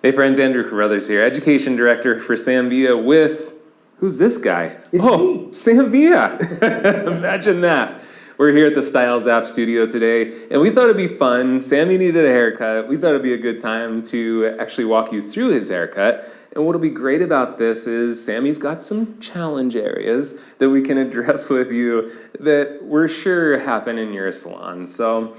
Hey friends, Andrew Carruthers here, Education Director for Sam Villa with, who's this guy? It's me. Sam Villa. Imagine that. We're here at the Styles App Studio today, and we thought it'd be fun. Sammy needed a haircut. We thought it'd be a good time to actually walk you through his haircut. And what'll be great about this is Sammy's got some challenge areas that we can address with you that we're sure happen in your salon. So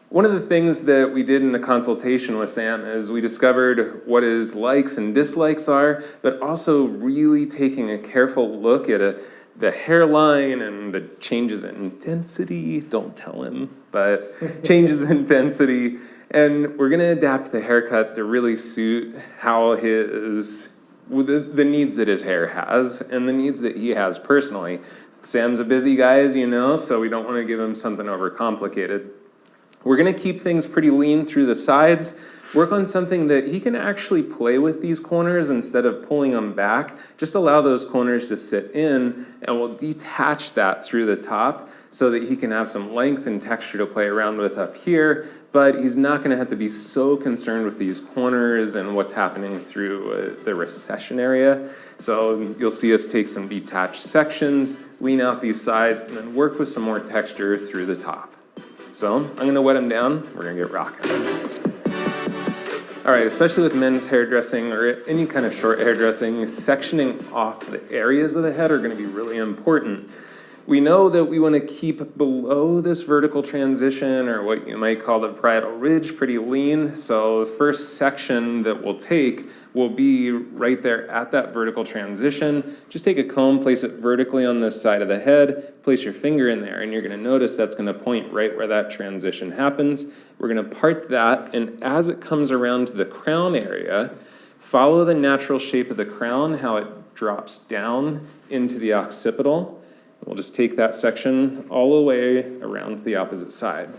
one of the things that we did in the consultation with Sam is we discovered what his likes and dislikes are, but also really taking a careful look at the hairline and the changes in density. Don't tell him, but changes in density. And we're gonna adapt the haircut to really suit how the needs that his hair has and the needs that he has personally. Sam's a busy guy, as you know, so we don't wanna give him something overcomplicated. We're gonna keep things pretty lean through the sides, work on something that he can actually play with these corners instead of pulling them back. Just allow those corners to sit in, and we'll detach that through the top so that he can have some length and texture to play around with up here, but he's not gonna have to be so concerned with these corners and what's happening through the recession area. So you'll see us take some detached sections, lean out these sides, and then work with some more texture through the top. So I'm gonna wet him down, we're gonna get rocking. All right, especially with men's hairdressing or any kind of short hairdressing, sectioning off the areas of the head are gonna be really important. We know that we wanna keep below this vertical transition, or what you might call the parietal ridge, pretty lean. So the first section that we'll take will be right there at that vertical transition. Just take a comb, place it vertically on this side of the head, place your finger in there, and you're gonna notice that's gonna point right where that transition happens. We're gonna part that, and as it comes around to the crown area, follow the natural shape of the crown, how it drops down into the occipital. We'll just take that section all the way around to the opposite side.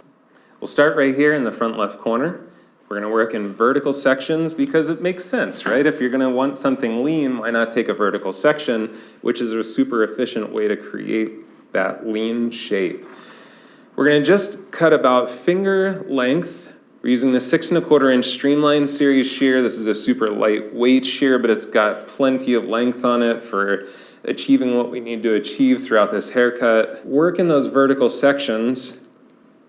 We'll start right here in the front left corner. We're gonna work in vertical sections because it makes sense, right? If you're gonna want something lean, why not take a vertical section, which is a super efficient way to create that lean shape. We're gonna just cut about finger length. We're using the 6 1/4 inch Streamline Series shear. This is a super lightweight shear, but it's got plenty of length on it for achieving what we need to achieve throughout this haircut. Work in those vertical sections.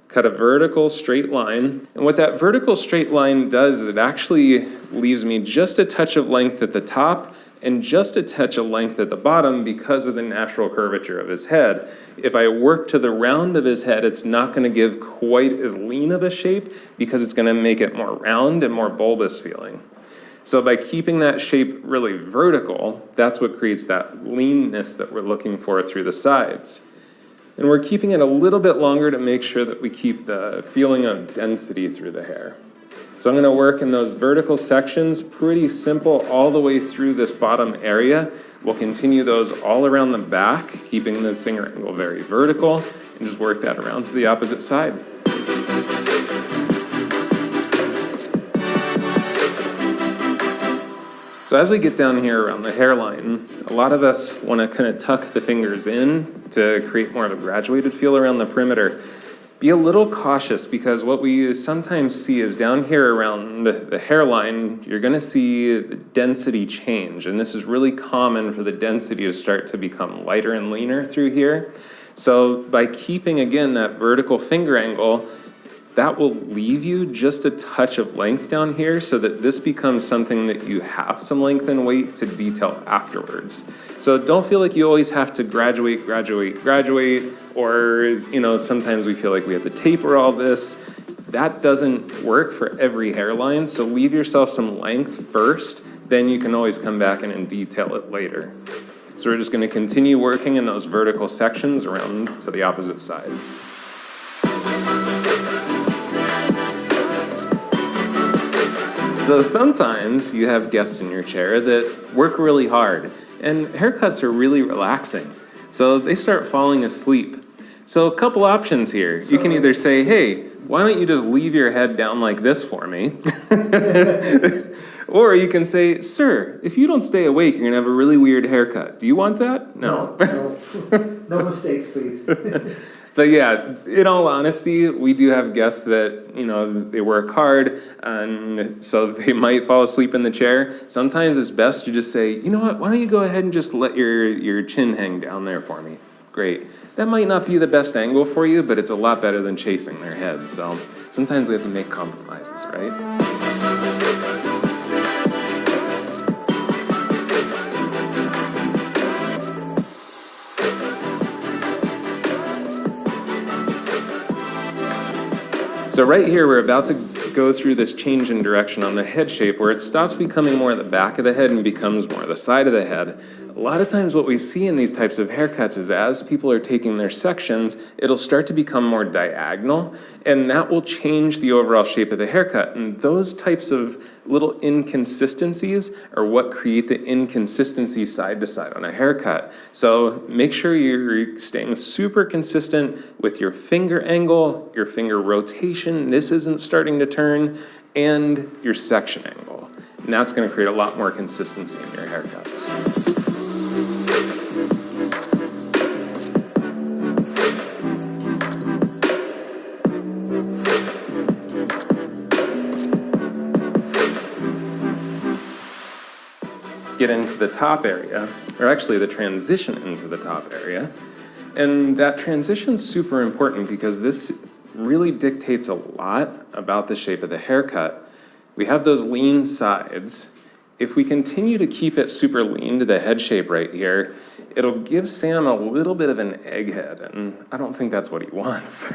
Cut a vertical straight line. And what that vertical straight line does is it actually leaves me just a touch of length at the top and just a touch of length at the bottom because of the natural curvature of his head. If I work to the round of his head, it's not gonna give quite as lean of a shape because it's gonna make it more round and more bulbous feeling. So by keeping that shape really vertical, that's what creates that leanness that we're looking for through the sides. And we're keeping it a little bit longer to make sure that we keep the feeling of density through the hair. So I'm gonna work in those vertical sections, pretty simple all the way through this bottom area. We'll continue those all around the back, keeping the finger angle very vertical, and just work that around to the opposite side. So as we get down here around the hairline, a lot of us want to kind of tuck the fingers in to create more of a graduated feel around the perimeter. Be a little cautious because what we sometimes see is down here around the hairline, you're going to see the density change. And this is really common for the density to start to become lighter and leaner through here. So by keeping, again, that vertical finger angle, that will leave you just a touch of length down here so that this becomes something that you have some length and weight to detail afterwards. So don't feel like you always have to graduate, or, sometimes we feel like we have to taper all this. That doesn't work for every hairline, so leave yourself some length first, then you can always come back in and detail it later. So we're just gonna continue working in those vertical sections around to the opposite side. So sometimes you have guests in your chair that work really hard, and haircuts are really relaxing. So they start falling asleep. So a couple options here. You can either say, hey, why don't you just leave your head down like this for me? Or you can say, sir, if you don't stay awake, you're gonna have a really weird haircut. Do you want that? No. No mistakes, please. But yeah, in all honesty, we do have guests that, they work hard, and so they might fall asleep in the chair. Sometimes it's best to just say, you know what, why don't you go ahead and just let your chin hang down there for me? Great. That might not be the best angle for you, but it's a lot better than chasing their head. So sometimes we have to make compromises, right? So right here, we're about to go through this change in direction on the head shape where it stops becoming more at the back of the head and becomes more the side of the head. A lot of times what we see in these types of haircuts is as people are taking their sections, it'll start to become more diagonal, and that will change the overall shape of the haircut. And those types of little inconsistencies are what create the inconsistency side to side on a haircut. So make sure you're staying super consistent with your finger angle, your finger rotation, this isn't starting to turn, and your section angle. And that's gonna create a lot more consistency in your haircuts. Get into the top area, or actually the transition into the top area. And that transition's super important because this really dictates a lot about the shape of the haircut. We have those lean sides. If we continue to keep it super lean to the head shape right here, it'll give Sam a little bit of an egghead, and I don't think that's what he wants.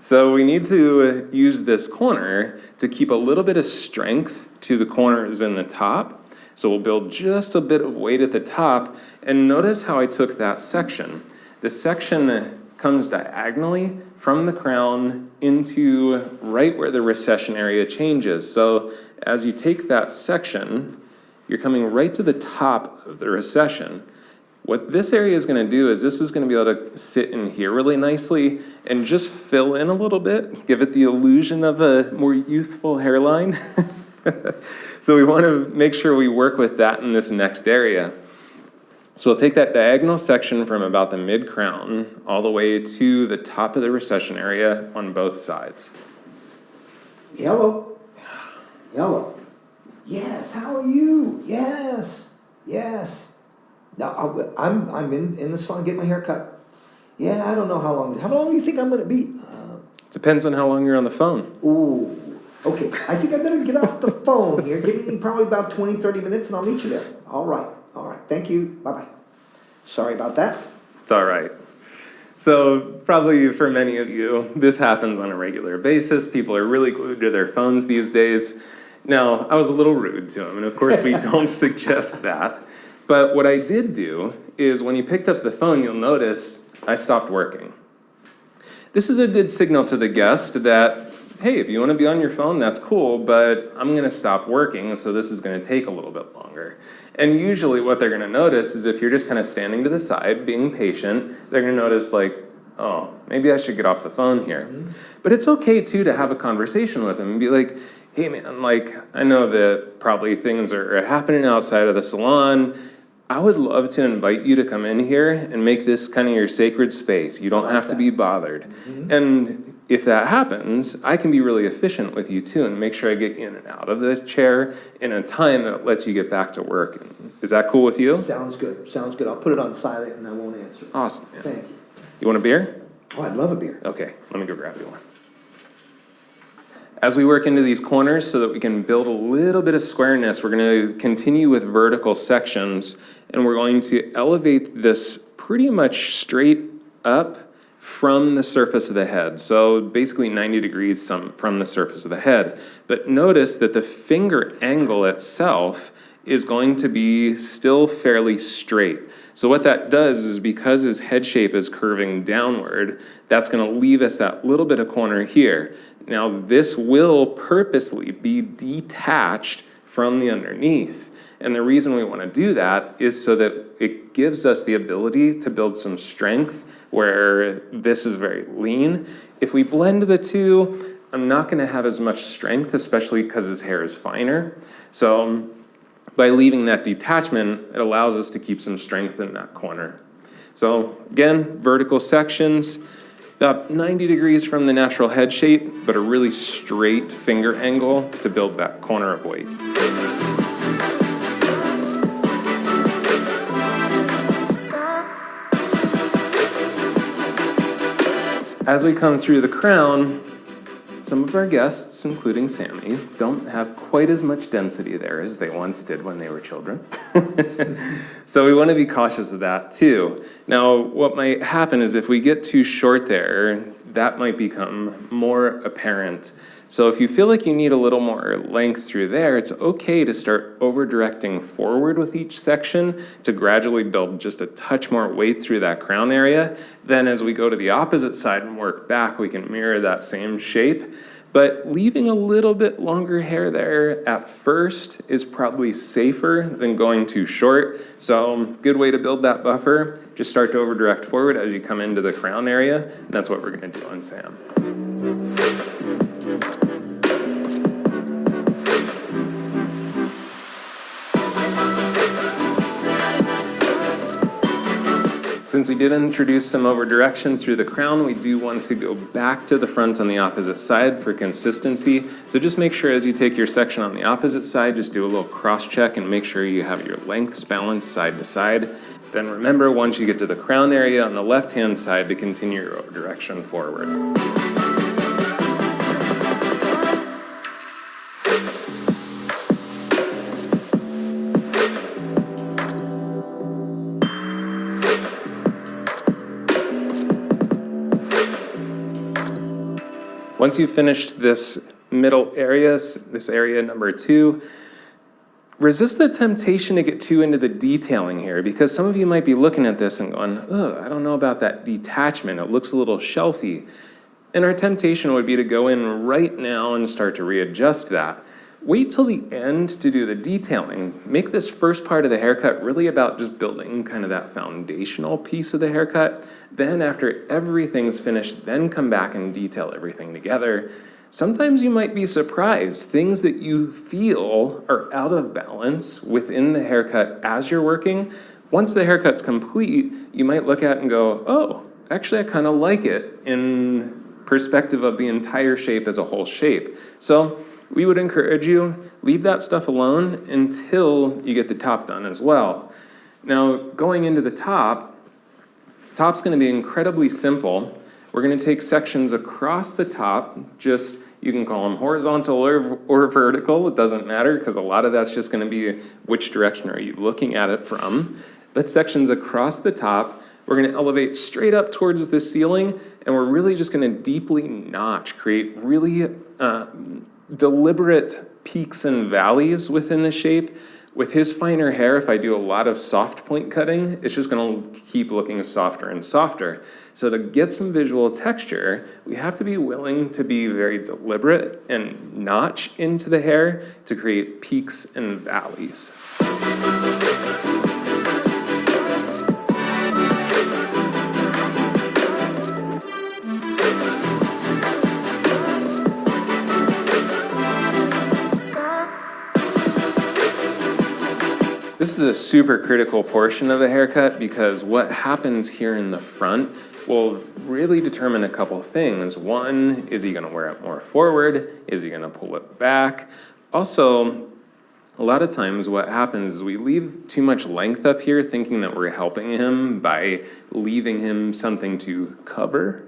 So we need to use this corner to keep a little bit of strength to the corners in the top. So we'll build just a bit of weight at the top, and notice how I took that section. The section comes diagonally from the crown into right where the recession area changes. So as you take that section, you're coming right to the top of the recession. What this area is gonna do is this is gonna be able to sit in here really nicely and just fill in a little bit, give it the illusion of a more youthful hairline. So we want to make sure we work with that in this next area. So we'll take that diagonal section from about the mid-crown all the way to the top of the recession area on both sides. Yellow. Yellow. Yes, how are you? Yes. Now, I'm in the salon getting my hair cut. Yeah, I don't know how long. How long do you think I'm going to be? Depends on how long you're on the phone. Ooh. Okay, I think I better get off the phone here. Give me probably about 20, 30 minutes and I'll meet you there. All right. Thank you. Bye-bye. Sorry about that. It's all right. So probably for many of you, this happens on a regular basis. People are really glued to their phones these days. Now, I was a little rude to him, and of course we don't suggest that. But what I did do is when he picked up the phone, you'll notice I stopped working. This is a good signal to the guest that, hey, if you want to be on your phone, that's cool, but I'm going to stop working, so this is going to take a little bit longer. And usually what they're going to notice is if you're just kind of standing to the side, being patient, they're going to notice like, oh, maybe I should get off the phone here. Mm-hmm. But it's okay, too, to have a conversation with them and be like, hey, man, like, I know that probably things are happening outside of the salon. I would love to invite you to come in here and make this kind of your sacred space. You don't have to be bothered. Mm-hmm. And if that happens, I can be really efficient with you too and make sure I get you in and out of the chair in a time that lets you get back to work. Is that cool with you? Sounds good. I'll put it on silent and I won't answer. Awesome. Yeah. Thank you. You want a beer? Oh, I'd love a beer. Okay, let me go grab you one. As we work into these corners so that we can build a little bit of squareness, we're going to continue with vertical sections, and we're going to elevate this pretty much straight up from the surface of the head. So basically 90 degrees from the surface of the head. But notice that the finger angle itself is going to be still fairly straight. So what that does is because his head shape is curving downward, that's going to leave us that little bit of corner here. Now this will purposely be detached from the underneath. And the reason we want to do that is so that it gives us the ability to build some strength where this is very lean. If we blend the two, I'm not going to have as much strength, especially because his hair is finer. So by leaving that detachment, it allows us to keep some strength in that corner. So again, vertical sections, about 90 degrees from the natural head shape, but a really straight finger angle to build that corner of weight. As we come through the crown, some of our guests, including Sammy, don't have quite as much density there as they once did when they were children. So we want to be cautious of that too. Now, what might happen is if we get too short there, that might become more apparent. So if you feel like you need a little more length through there, it's okay to start over-directing forward with each section to gradually build just a touch more weight through that crown area. Then as we go to the opposite side and work back, we can mirror that same shape. But leaving a little bit longer hair there at first is probably safer than going too short. So good way to build that buffer, just start to over-direct forward as you come into the crown area. And that's what we're gonna do on Sam. Since we did introduce some over direction through the crown, we do want to go back to the front on the opposite side for consistency. So just make sure as you take your section on the opposite side, just do a little cross check and make sure you have your lengths balanced side to side. Then remember, once you get to the crown area on the left-hand side, to continue your over direction forward. Once you've finished this middle area, this area number 2, resist the temptation to get too into the detailing here, because some of you might be looking at this and going, oh, I don't know about that detachment. It looks a little shelfy. And our temptation would be to go in right now and start to readjust that. Wait till the end to do the detailing. Make this first part of the haircut really about just building kind of that foundational piece of the haircut. Then after everything's finished, then come back and detail everything together. Sometimes you might be surprised. Things that you feel are out of balance within the haircut as you're working, once the haircut's complete, you might look at it and go, oh, actually I kind of like it in perspective of the entire shape as a whole shape. So we would encourage you, leave that stuff alone until you get the top done as well. Now, going into the top's gonna be incredibly simple. We're gonna take sections across the top, just, you can call them horizontal or vertical, it doesn't matter, because a lot of that's just gonna be which direction are you looking at it from. But sections across the top, we're gonna elevate straight up towards the ceiling, and we're really just gonna deeply notch, create really deliberate peaks and valleys within the shape. With his finer hair, if I do a lot of soft point cutting, it's just gonna keep looking softer and softer. So to get some visual texture, we have to be willing to be very deliberate and notch into the hair to create peaks and valleys. This is a super critical portion of the haircut because what happens here in the front will really determine a couple things. One, is he gonna wear it more forward? Is he gonna pull it back? Also, a lot of times what happens is we leave too much length up here thinking that we're helping him by leaving him something to cover.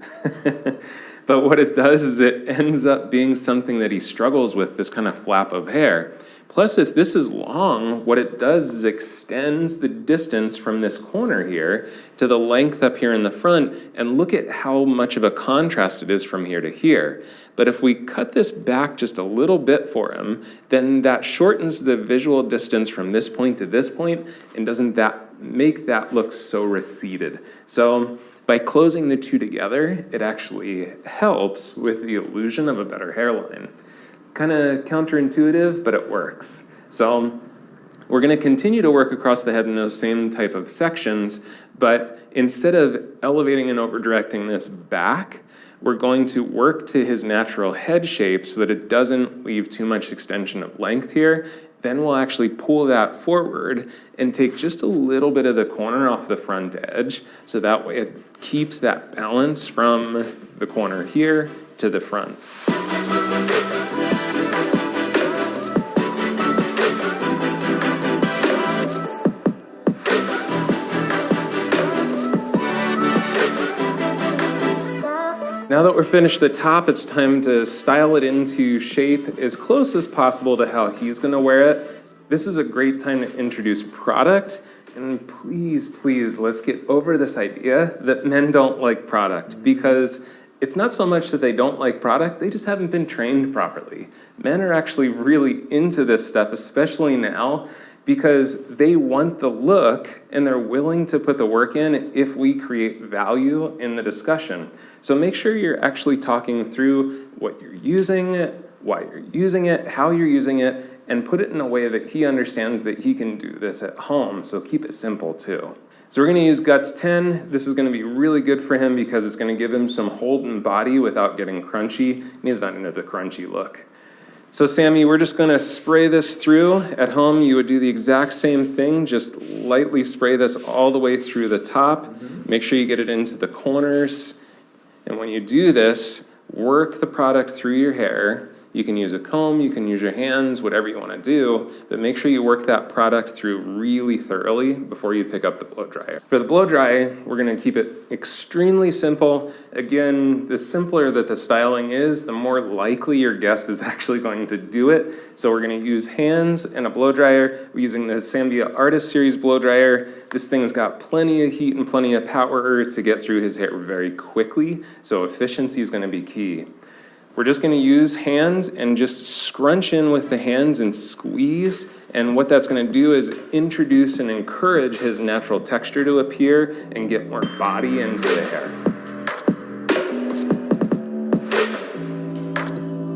But what it does is it ends up being something that he struggles with, this kind of flap of hair. Plus, if this is long, what it does is extends the distance from this corner here to the length up here in the front, and look at how much of a contrast it is from here to here. But if we cut this back just a little bit for him, then that shortens the visual distance from this point to this point, and doesn't that make that look so receded? So by closing the two together, it actually helps with the illusion of a better hairline. Kind of counterintuitive, but it works. So we're gonna continue to work across the head in those same type of sections, but instead of elevating and over directing this back, we're going to work to his natural head shape so that it doesn't leave too much extension of length here. Then we'll actually pull that forward and take just a little bit of the corner off the front edge, so that way it keeps that balance from the corner here to the front. Now that we're finished the top, it's time to style it into shape as close as possible to how he's gonna wear it. This is a great time to introduce product, and please, please, let's get over this idea that men don't like product, because it's not so much that they don't like product, they just haven't been trained properly. Men are actually really into this stuff, especially now, because they want the look and they're willing to put the work in if we create value in the discussion. So make sure you're actually talking through what you're using, why you're using it, how you're using it, and put it in a way that he understands that he can do this at home. So keep it simple too. So we're gonna use Guts 10. This is gonna be really good for him because it's gonna give him some hold in body without getting crunchy. And he's not into the crunchy look. So Sammy, we're just gonna spray this through. At home, you would do the exact same thing, just lightly spray this all the way through the top. Make sure you get it into the corners. And when you do this, work the product through your hair. You can use a comb, you can use your hands, whatever you want to do, but make sure you work that product through really thoroughly before you pick up the blow dryer. For the blow dry, we're going to keep it extremely simple. Again, the simpler that the styling is, the more likely your guest is actually going to do it. So we're going to use hands and a blow dryer. We're using the Sambia Artist Series blow dryer. This thing's got plenty of heat and plenty of power to get through his hair very quickly, so efficiency is going to be key. We're just gonna use hands and just scrunch in with the hands and squeeze. And what that's gonna do is introduce and encourage his natural texture to appear and get more body into the hair.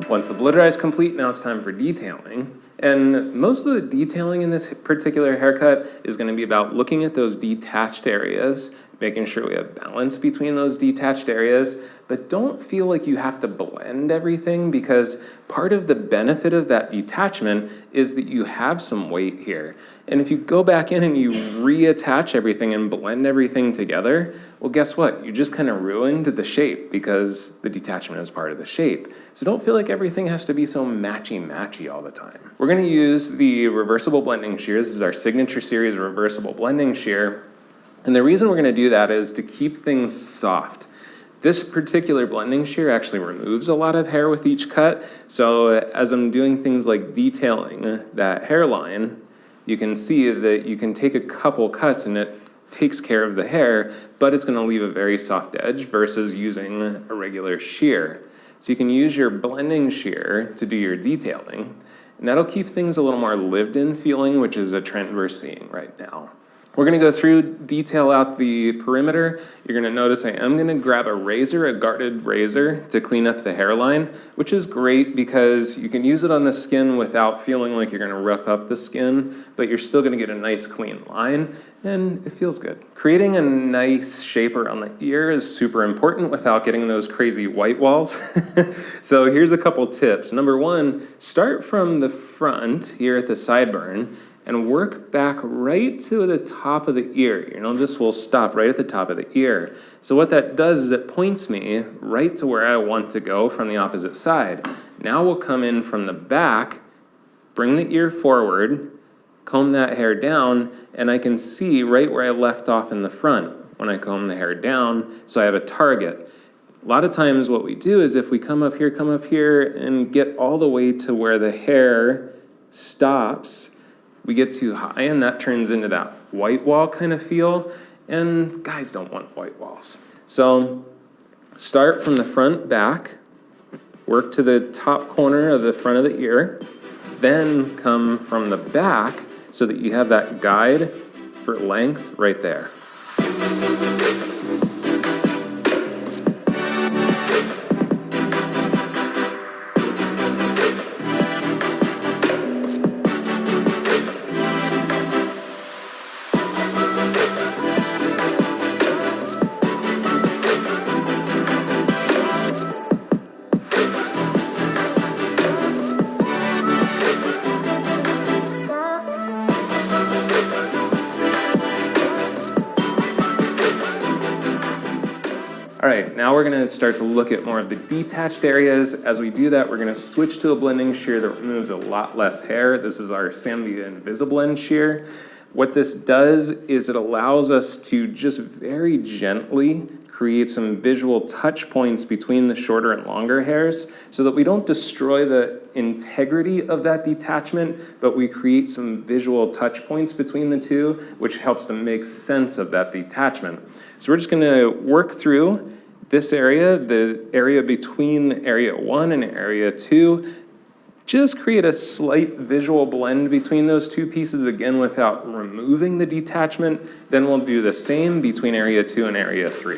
Once the blow dry is complete, now it's time for detailing. And most of the detailing in this particular haircut is gonna be about looking at those detached areas, making sure we have balance between those detached areas, but don't feel like you have to blend everything, because part of the benefit of that detachment is that you have some weight here. And if you go back in and you reattach everything and blend everything together, well, guess what? You just kind of ruined the shape because the detachment is part of the shape. So don't feel like everything has to be so matchy-matchy all the time. We're gonna use the reversible blending shear. This is our signature series reversible blending shear. And the reason we're gonna do that is to keep things soft. This particular blending shear actually removes a lot of hair with each cut. So as I'm doing things like detailing that hairline, you can see that you can take a couple cuts and it takes care of the hair, but it's gonna leave a very soft edge versus using a regular shear. So you can use your blending shear to do your detailing, and that'll keep things a little more lived in feeling, which is a trend we're seeing right now. We're gonna go through, detail out the perimeter. You're gonna notice I am gonna grab a razor, a guarded razor, to clean up the hairline, which is great because you can use it on the skin without feeling like you're gonna rough up the skin, but you're still gonna get a nice clean line, and it feels good. Creating a nice shape around the ear is super important without getting those crazy white walls. So here's a couple tips. Number one, start from the front here at the sideburn, and work back right to the top of the ear. You know, this will stop right at the top of the ear. So what that does is it points me right to where I want to go from the opposite side. Now we'll come in from the back, bring the ear forward, comb that hair down, and I can see right where I left off in the front when I comb the hair down, so I have a target. A lot of times what we do is if we come up here, and get all the way to where the hair stops, we get too high, and that turns into that white wall kind of feel, and guys don't want white walls. So start from the front back, work to the top corner of the front of the ear, then come from the back so that you have that guide for length right there. All right, now we're gonna start to look at more of the detached areas. As we do that, we're gonna switch to a blending shear that removes a lot less hair. This is our Samvia Invisablend shear. What this does is it allows us to just very gently create some visual touch points between the shorter and longer hairs so that we don't destroy the integrity of that detachment, but we create some visual touch points between the two, which helps to make sense of that detachment. So we're just gonna work through this area, the area between area 1 and area 2, just create a slight visual blend between those two pieces, again, without removing the detachment. Then we'll do the same between area 2 and area 3.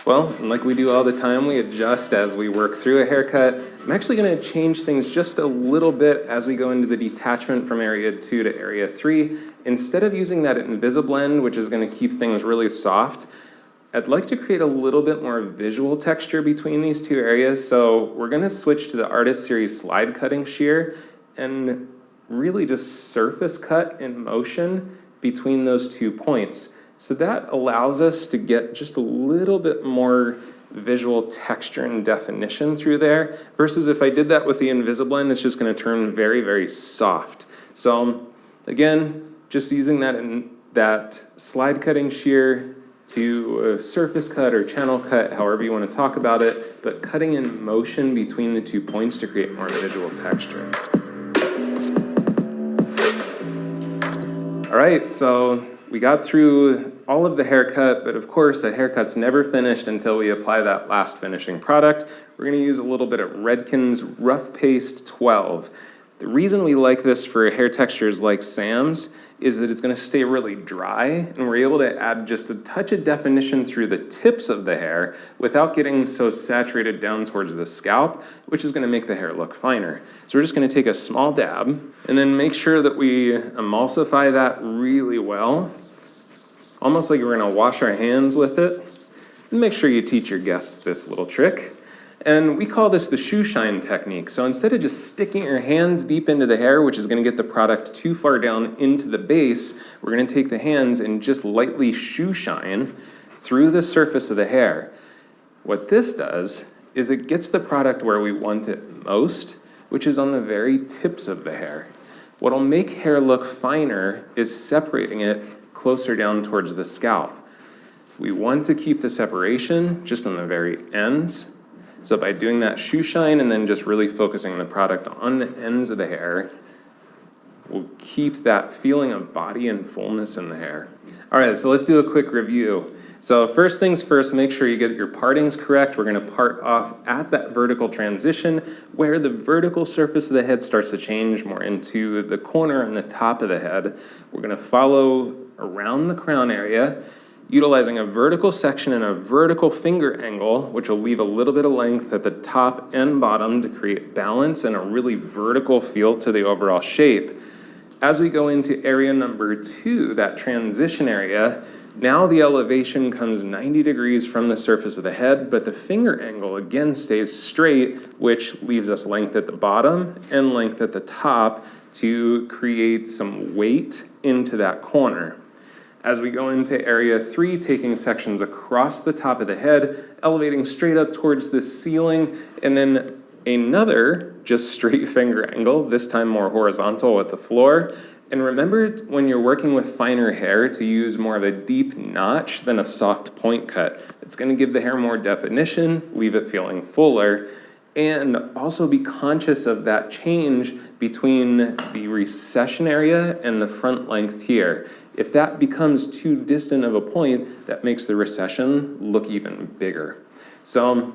Well, and like we do all the time, we adjust as we work through a haircut. I'm actually gonna change things just a little bit as we go into the detachment from area 2 to area 3. Instead of using that Invisablend, which is gonna keep things really soft, I'd like to create a little bit more visual texture between these two areas. So we're gonna switch to the Artist Series slide cutting shear and really just surface cut in motion between those 2 points. So that allows us to get just a little bit more visual texture and definition through there, versus if I did that with the Invisablend, it's just gonna turn very, very soft. So again, just using that slide cutting shear to surface cut or channel cut, however you wanna talk about it, but cutting in motion between the 2 points to create more visual texture. All right, so we got through all of the haircut, but of course a haircut's never finished until we apply that last finishing product. We're gonna use a little bit of Redken's Rough Paste 12. The reason we like this for hair textures like Sam's is that it's gonna stay really dry, and we're able to add just a touch of definition through the tips of the hair without getting so saturated down towards the scalp, which is gonna make the hair look finer. So we're just gonna take a small dab and then make sure that we emulsify that really well, almost like we're gonna wash our hands with it. And make sure you teach your guests this little trick. And we call this the shoe shine technique. So instead of just sticking your hands deep into the hair, which is gonna get the product too far down into the base, we're gonna take the hands and just lightly shoe shine through the surface of the hair. What this does is it gets the product where we want it most, which is on the very tips of the hair. What'll make hair look finer is separating it closer down towards the scalp. We want to keep the separation just on the very ends. So by doing that shoe shine and then just really focusing the product on the ends of the hair, we'll keep that feeling of body and fullness in the hair. All right, so let's do a quick review. So first things first, make sure you get your partings correct. We're gonna part off at that vertical transition where the vertical surface of the head starts to change more into the corner and the top of the head. We're gonna follow around the crown area, utilizing a vertical section and a vertical finger angle, which will leave a little bit of length at the top and bottom to create balance and a really vertical feel to the overall shape. As we go into area number 2, that transition area, now the elevation comes 90 degrees from the surface of the head, but the finger angle again stays straight, which leaves us length at the bottom and length at the top to create some weight into that corner. As we go into area 3, taking sections across the top of the head, elevating straight up towards the ceiling, and then another just straight finger angle, this time more horizontal with the floor. And remember when you're working with finer hair to use more of a deep notch than a soft point cut. It's gonna give the hair more definition, leave it feeling fuller, and also be conscious of that change between the recession area and the front length here. If that becomes too distant of a point, that makes the recession look even bigger. So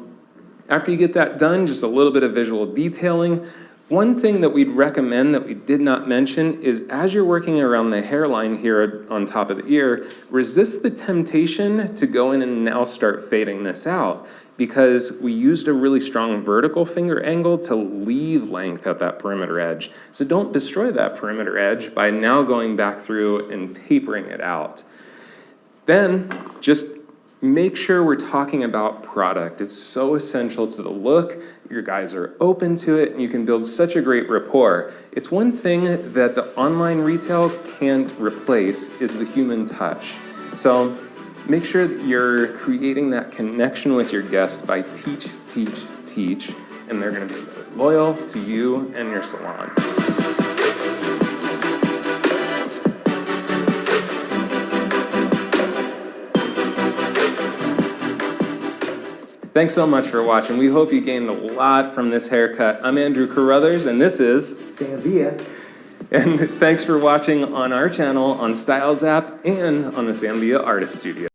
after you get that done, just a little bit of visual detailing. One thing that we'd recommend that we did not mention is as you're working around the hairline here on top of the ear, resist the temptation to go in and now start fading this out, because we used a really strong vertical finger angle to leave length at that perimeter edge. So don't destroy that perimeter edge by now going back through and tapering it out. Then just make sure we're talking about product. It's so essential to the look. Your guys are open to it, and you can build such a great rapport. It's one thing that the online retail can't replace is the human touch. So make sure that you're creating that connection with your guest by teach, and they're gonna be loyal to you and your salon. Thanks so much for watching. We hope you gained a lot from this haircut. I'm Andrew Carruthers, and this is Sam Villa. And thanks for watching on our channel on Styles app and on the Sam Villa Artist Studio.